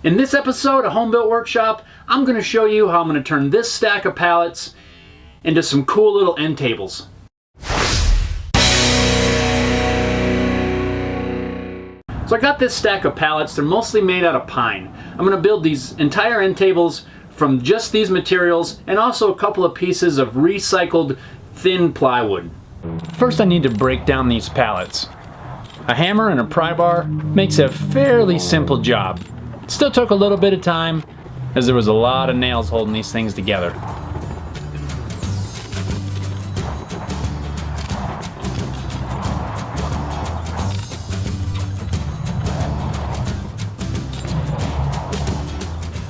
In this episode of Home Built Workshop, I'm going to show you how I'm going to turn this stack of pallets into some cool little end tables. So I got this stack of pallets. They're mostly made out of pine. I'm going to build these entire end tables from just these materials and also a couple of pieces of recycled thin plywood. First I need to break down these pallets. A hammer and a pry bar makes a fairly simple job. It still took a little bit of time as there was a lot of nails holding these things together.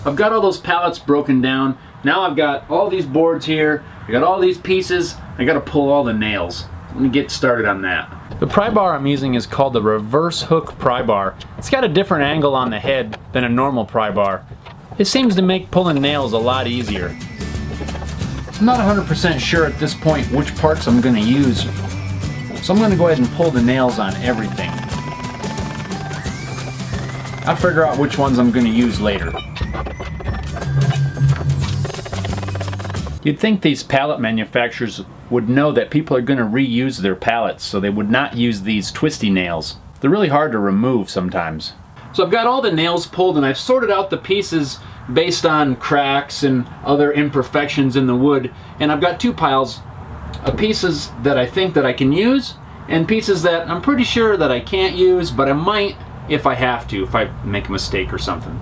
I've got all those pallets broken down. Now I've got all these boards here. I got all these pieces. I got to pull all the nails. Let me get started on that. The pry bar I'm using is called the reverse hook pry bar. It's got a different angle on the head than a normal pry bar. It seems to make pulling nails a lot easier. I'm not 100% sure at this point which parts I'm going to use, so I'm going to go ahead and pull the nails on everything. I'll figure out which ones I'm going to use later. You'd think these pallet manufacturers would know that people are going to reuse their pallets, so they would not use these twisty nails. They're really hard to remove sometimes. So I've got all the nails pulled and I've sorted out the pieces based on cracks and other imperfections in the wood, and I've got two piles of pieces that I think that I can use and pieces that I'm pretty sure that I can't use, but I might if I have to, if I make a mistake or something.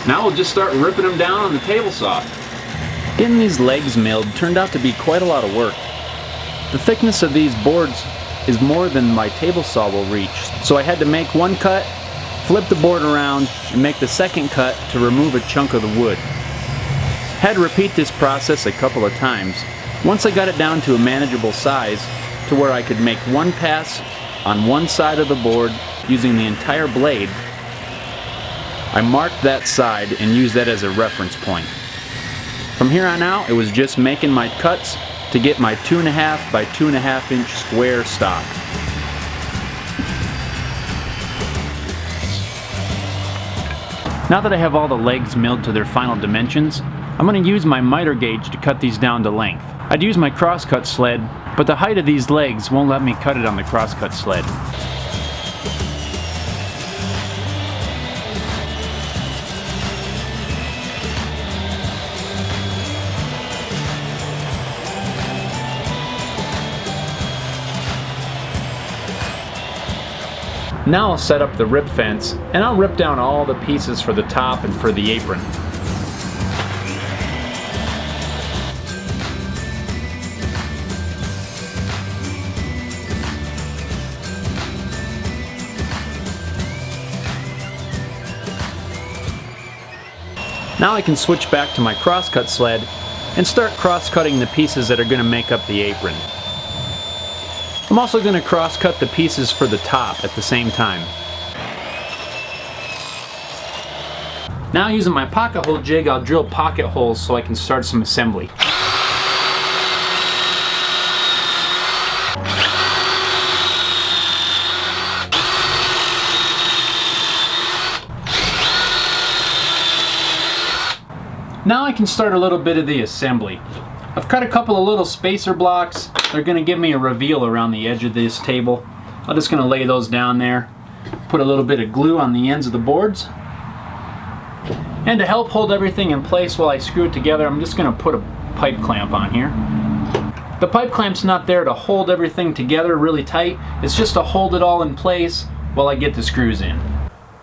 Now we'll just start ripping them down on the table saw. Getting these legs milled turned out to be quite a lot of work. The thickness of these boards is more than my table saw will reach, so I had to make one cut, flip the board around, and make the second cut to remove a chunk of the wood. Had to repeat this process a couple of times. Once I got it down to a manageable size, to where I could make one pass on one side of the board using the entire blade, I marked that side and used that as a reference point. From here on out, it was just making my cuts to get my 2.5 by 2.5 inch square stock. Now that I have all the legs milled to their final dimensions, I'm going to use my miter gauge to cut these down to length. I'd use my crosscut sled, but the height of these legs won't let me cut it on the crosscut sled. Now I'll set up the rip fence, and I'll rip down all the pieces for the top and for the apron. Now I can switch back to my crosscut sled and start cross-cutting the pieces that are going to make up the apron. I'm also going to cross-cut the pieces for the top at the same time. Now using my pocket hole jig, I'll drill pocket holes so I can start some assembly. Now I can start a little bit of the assembly. I've cut a couple of little spacer blocks. They're going to give me a reveal around the edge of this table. I'm just going to lay those down there. Put a little bit of glue on the ends of the boards. And to help hold everything in place while I screw it together, I'm just going to put a pipe clamp on here. The pipe clamp's not there to hold everything together really tight. It's just to hold it all in place while I get the screws in.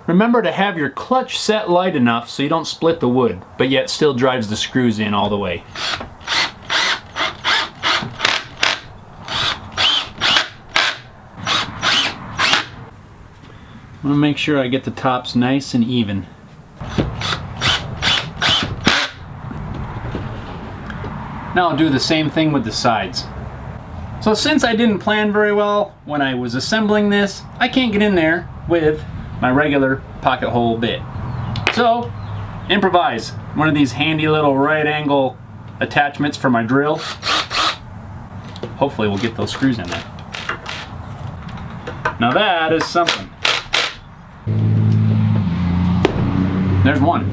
Remember to have your clutch set light enough so you don't split the wood, but yet still drives the screws in all the way. I want to make sure I get the tops nice and even. Now I'll do the same thing with the sides. So since I didn't plan very well when I was assembling this, I can't get in there with my regular pocket hole bit. So, improvise. One of these handy little right angle attachments for my drill. Hopefully we'll get those screws in there. Now that is something. There's one.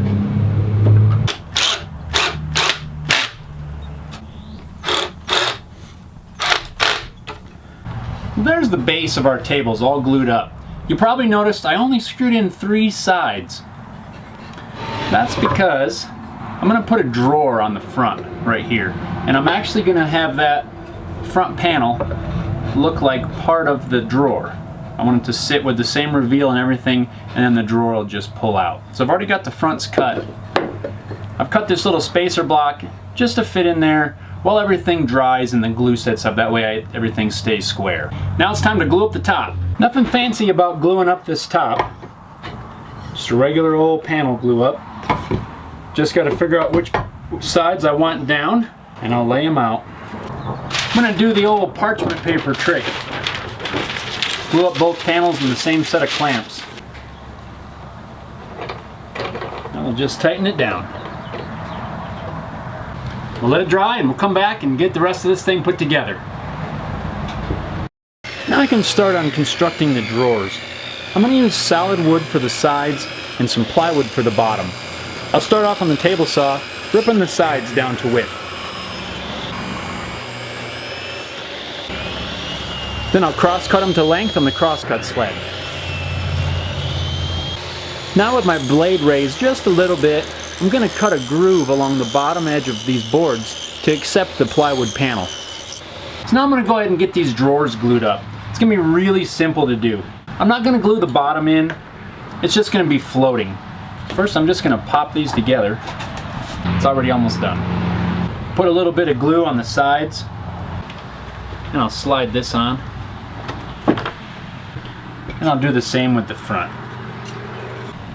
There's the base of our tables all glued up. You probably noticed I only screwed in 3 sides. That's because I'm going to put a drawer on the front right here. And I'm actually going to have that front panel look like part of the drawer. I want it to sit with the same reveal and everything, and then the drawer will just pull out. So I've already got the fronts cut. I've cut this little spacer block just to fit in there while everything dries and the glue sets up. That way everything stays square. Now it's time to glue up the top. Nothing fancy about gluing up this top. Just a regular old panel glue up. Just got to figure out which sides I want down, and I'll lay them out. I'm going to do the old parchment paper trick. Glue up both panels in the same set of clamps. I'll just tighten it down. We'll let it dry and we'll come back and get the rest of this thing put together. Now I can start on constructing the drawers. I'm going to use solid wood for the sides and some plywood for the bottom. I'll start off on the table saw, ripping the sides down to width. Then I'll cross cut them to length on the crosscut sled. Now with my blade raised just a little bit, I'm going to cut a groove along the bottom edge of these boards to accept the plywood panel. So now I'm going to go ahead and get these drawers glued up. It's going to be really simple to do. I'm not going to glue the bottom in, it's just going to be floating. First I'm just going to pop these together. It's already almost done. Put a little bit of glue on the sides, and I'll slide this on. And I'll do the same with the front.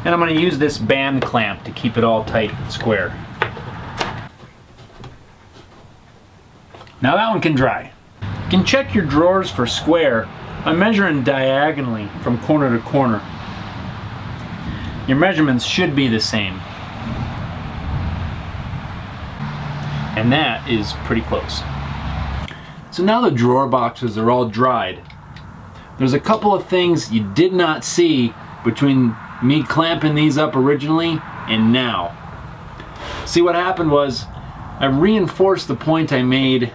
And I'm going to use this band clamp to keep it all tight and square. Now that one can dry. You can check your drawers for square by measuring diagonally from corner to corner. Your measurements should be the same. And that is pretty close. So now the drawer boxes are all dried. There's a couple of things you did not see between me clamping these up originally and now. See, what happened was I reinforced the point I made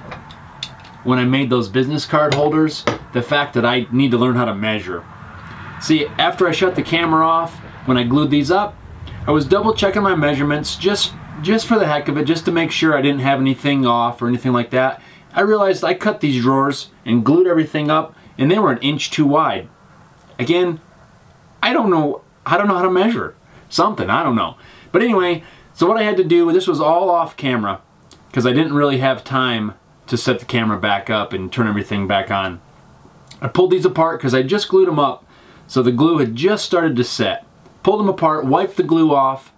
when I made those business card holders, the fact that I need to learn how to measure. See, after I shut the camera off, when I glued these up, I was double checking my measurements just for the heck of it, just to make sure I didn't have anything off or anything like that. I realized I cut these drawers and glued everything up, and they were 1 inch too wide. Again, I don't know how to measure something, I don't know. But anyway, so what I had to do, this was all off camera because I didn't really have time to set the camera back up and turn everything back on. I pulled these apart because I just glued them up, so the glue had just started to set. Pulled them apart, wiped the glue off,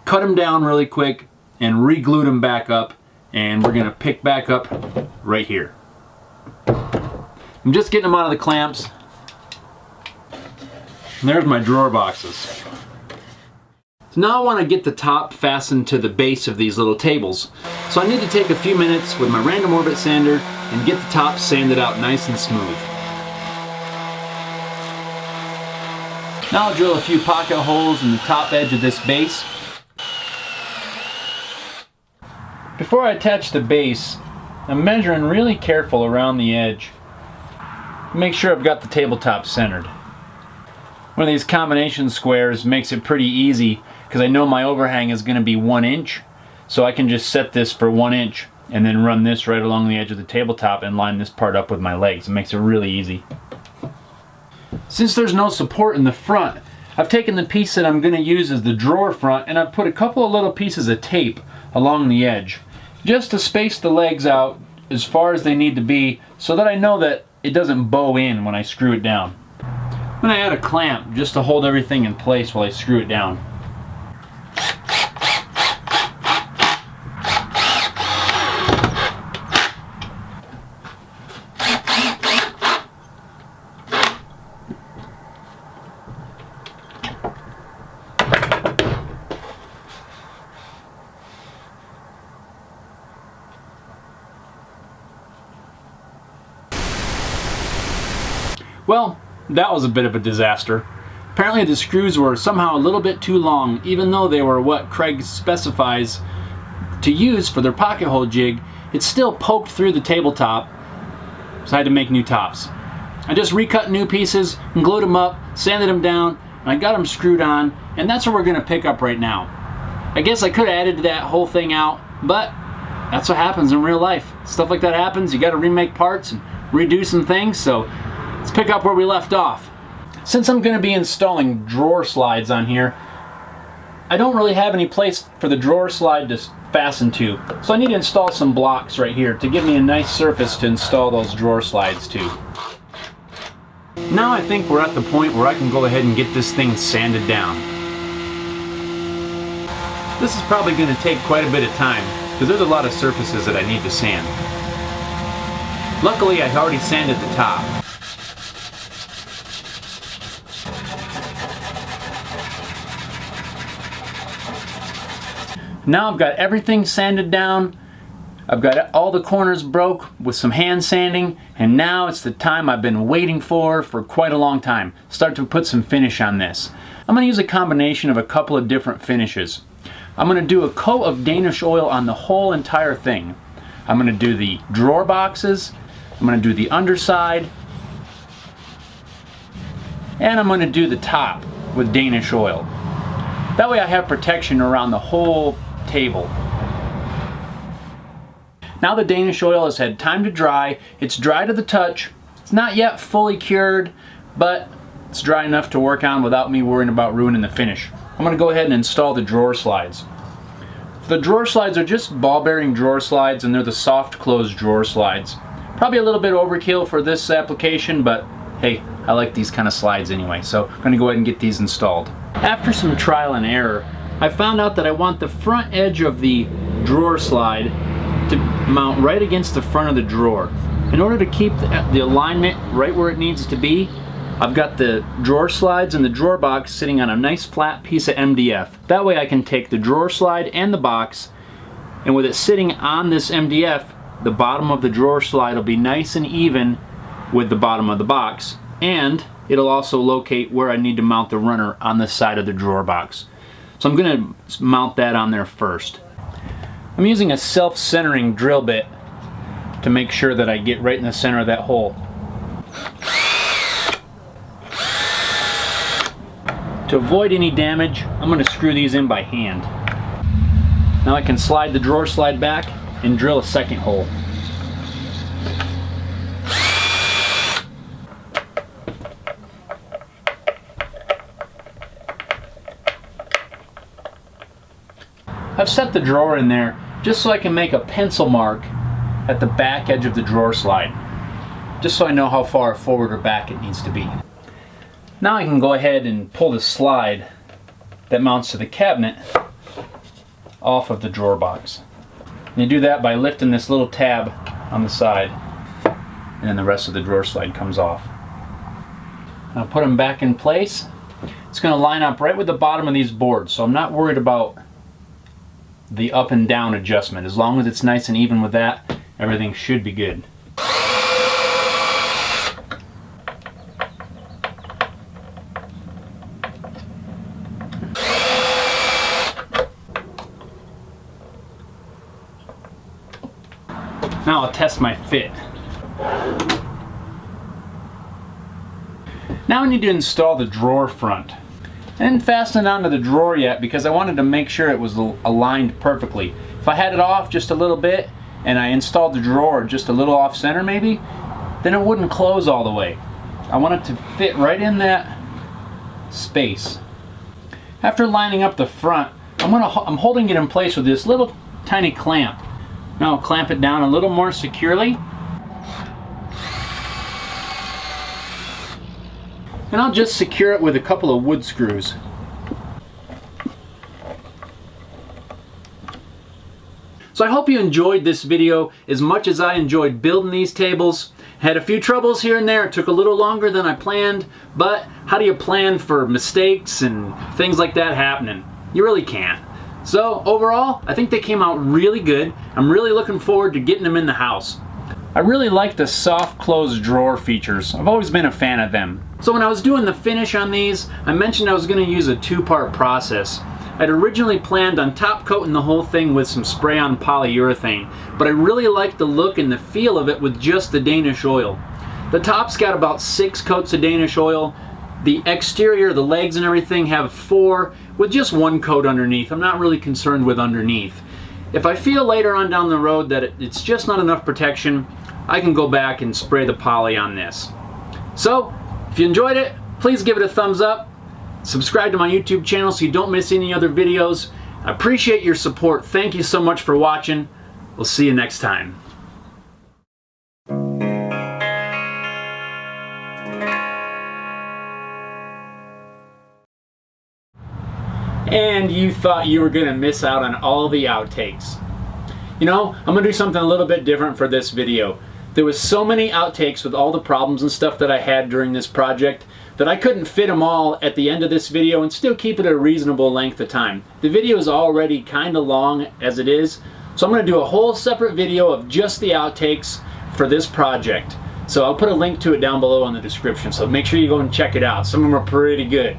cut them down really quick, and re-glued them back up, and we're going to pick back up right here. I'm just getting them out of the clamps. And there's my drawer boxes. So now I want to get the top fastened to the base of these little tables. So I need to take a few minutes with my random orbit sander and get the top sanded out nice and smooth. Now I'll drill a few pocket holes in the top edge of this base. Before I attach the base, I'm measuring really careful around the edge. Make sure I've got the tabletop centered. One of these combination squares makes it pretty easy because I know my overhang is going to be 1 inch, so I can just set this for 1 inch and then run this right along the edge of the tabletop and line this part up with my legs. It makes it really easy. Since there's no support in the front, I've taken the piece that I'm going to use as the drawer front and I've put a couple of little pieces of tape along the edge just to space the legs out as far as they need to be so that I know that it doesn't bow in when I screw it down. I'm going to add a clamp just to hold everything in place while I screw it down. Well, that was a bit of a disaster. Apparently the screws were somehow a little bit too long, even though they were what Craig specifies to use for their pocket hole jig. It still poked through the tabletop, so I had to make new tops. I just recut new pieces and glued them up, sanded them down, and I got them screwed on, and that's what we're going to pick up right now. I guess I could have added that whole thing out, but that's what happens in real life. Stuff like that happens. You got to remake parts and redo some things, so let's pick up where we left off. Since I'm going to be installing drawer slides on here, I don't really have any place for the drawer slide to fasten to, so I need to install some blocks right here to give me a nice surface to install those drawer slides to. Now I think we're at the point where I can go ahead and get this thing sanded down. This is probably going to take quite a bit of time because there's a lot of surfaces that I need to sand. Luckily, I've already sanded the top. Now I've got everything sanded down. I've got all the corners broke with some hand sanding, and now it's the time I've been waiting for quite a long time. Start to put some finish on this. I'm going to use a combination of a couple of different finishes. I'm going to do a coat of Danish oil on the whole entire thing. I'm going to do the drawer boxes, I'm going to do the underside, and I'm going to do the top with Danish oil. That way I have protection around the whole table. Now the Danish oil has had time to dry. It's dry to the touch. It's not yet fully cured, but it's dry enough to work on without me worrying about ruining the finish. I'm going to go ahead and install the drawer slides. The drawer slides are just ball bearing drawer slides, and they're the soft close drawer slides. Probably a little bit overkill for this application, but hey, I like these kind of slides anyway, so I'm going to go ahead and get these installed. After some trial and error, I found out that I want the front edge of the drawer slide to mount right against the front of the drawer. In order to keep the alignment right where it needs to be, I've got the drawer slides and the drawer box sitting on a nice flat piece of MDF. That way I can take the drawer slide and the box, and with it sitting on this MDF, the bottom of the drawer slide will be nice and even with the bottom of the box, and it'll also locate where I need to mount the runner on the side of the drawer box. So I'm going to mount that on there first. I'm using a self-centering drill bit to make sure that I get right in the center of that hole. To avoid any damage, I'm going to screw these in by hand. Now I can slide the drawer slide back and drill a second hole. I've set the drawer in there just so I can make a pencil mark at the back edge of the drawer slide, just so I know how far forward or back it needs to be. Now I can go ahead and pull the slide that mounts to the cabinet off of the drawer box. And you do that by lifting this little tab on the side, and then the rest of the drawer slide comes off. I'll put them back in place. It's going to line up right with the bottom of these boards, so I'm not worried about the up and down adjustment. As long as it's nice and even with that, everything should be good. Now I'll test my fit. Now I need to install the drawer front. I didn't fasten it onto the drawer yet because I wanted to make sure it was aligned perfectly. If I had it off just a little bit and I installed the drawer just a little off center maybe, then it wouldn't close all the way. I want it to fit right in that space. After lining up the front, I'm holding it in place with this little tiny clamp. Now I'll clamp it down a little more securely. And I'll just secure it with a couple of wood screws. So I hope you enjoyed this video as much as I enjoyed building these tables. Had a few troubles here and there. It took a little longer than I planned, but how do you plan for mistakes and things like that happening? You really can't. So overall, I think they came out really good. I'm really looking forward to getting them in the house. I really like the soft close drawer features. I've always been a fan of them. So when I was doing the finish on these, I mentioned I was going to use a two-part process. I'd originally planned on top coating the whole thing with some spray-on polyurethane, but I really liked the look and the feel of it with just the Danish oil. The top's got about 6 coats of Danish oil. The exterior, the legs and everything have 4 with just 1 coat underneath. I'm not really concerned with underneath. If I feel later on down the road that it's just not enough protection, I can go back and spray the poly on this. So, if you enjoyed it, please give it a thumbs up. Subscribe to my YouTube channel so you don't miss any other videos. I appreciate your support. Thank you so much for watching. We'll see you next time. And you thought you were going to miss out on all the outtakes. You know, I'm going to do something a little bit different for this video. There was so many outtakes with all the problems and stuff that I had during this project that I couldn't fit them all at the end of this video and still keep it a reasonable length of time. The video is already kind of long as it is, so I'm going to do a whole separate video of just the outtakes for this project. So I'll put a link to it down below in the description, so make sure you go and check it out. Some of them are pretty good.